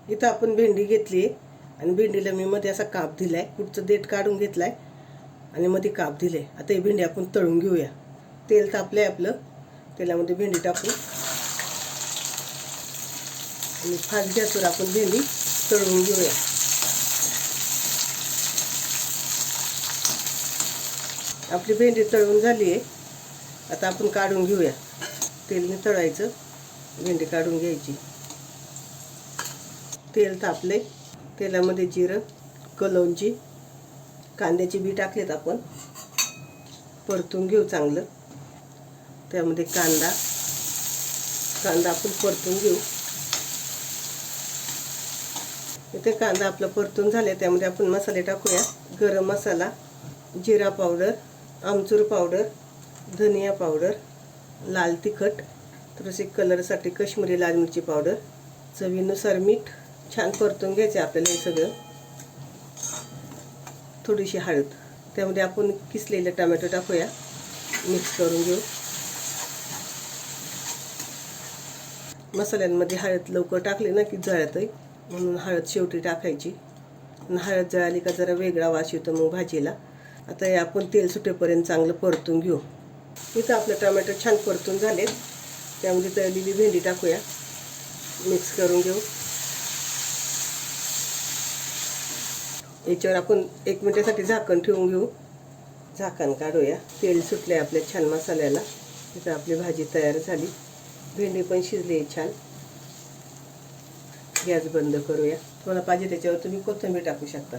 इथं आपण भेंडी घेतली आणि भेंडीला मी मध्ये असा काप दिलाय, पुढचं देठ काढून घेतलाय आणि मध्ये काप दिले. आता ही भेंडी आपण तळून घेऊया. तेल तापलंय आपलं, तेलामध्ये भेंडी टाकू आणि फास्ट गॅसवर आपण भेंडी तळून घेऊया. आपली भेंडी तळून झाली आहे. आता आपण काढून घेऊया. तेलने तळायचं, भेंडी काढून घ्यायची. तेल तापले, तेलामध्ये जिरं, कलौंजी, कांद्याची बी टाकलेत आपण, परतून घेऊ चांगलं. त्यामध्ये कांदा आपण परतून घेऊ. इथे कांदा आपला परतून झाले, त्यामध्ये आपण मसाले टाकूया. गरम मसाला, जिरा पावडर, आमचूर पावडर, धनिया पावडर, लाल तिखट, थोडेसे कलरसाठी काश्मीरी लाल मिरची पावडर, चवीनुसार मीठ. छान परतून घ्यायचे आपल्याला हे सगळं. थोडीशी हळद, त्यामध्ये आपण किसलेले टोमॅटो टाकूया, मिक्स करून घेऊ. मसाल्यांमध्ये हळद लवकर टाकली ना की जळते, म्हणून हळद शेवटी टाकायची. हळद जळाली का जरा वेगळा वास येतो मग भाजीला. आता हे आपण तेल सुटेपर्यंत चांगलं परतून घेऊ. इथं आपले टोमॅटो छान परतून झालेत, त्यामध्ये तळलेली भेंडी टाकूया, मिक्स करून घेऊ. याच्यावर आपण 1 मिनिटासाठी झाकण ठेवून घेऊ. झाकण काढूया. तेल सुटले आपल्या छान मसाल्याला. इथं आपली भाजी तयार झाली. भेंडी पण शिजली छान. गॅस बंद करूया. तुम्हाला पाहिजे त्याच्यावर तुम्ही कोथिंबीर टाकू शकता.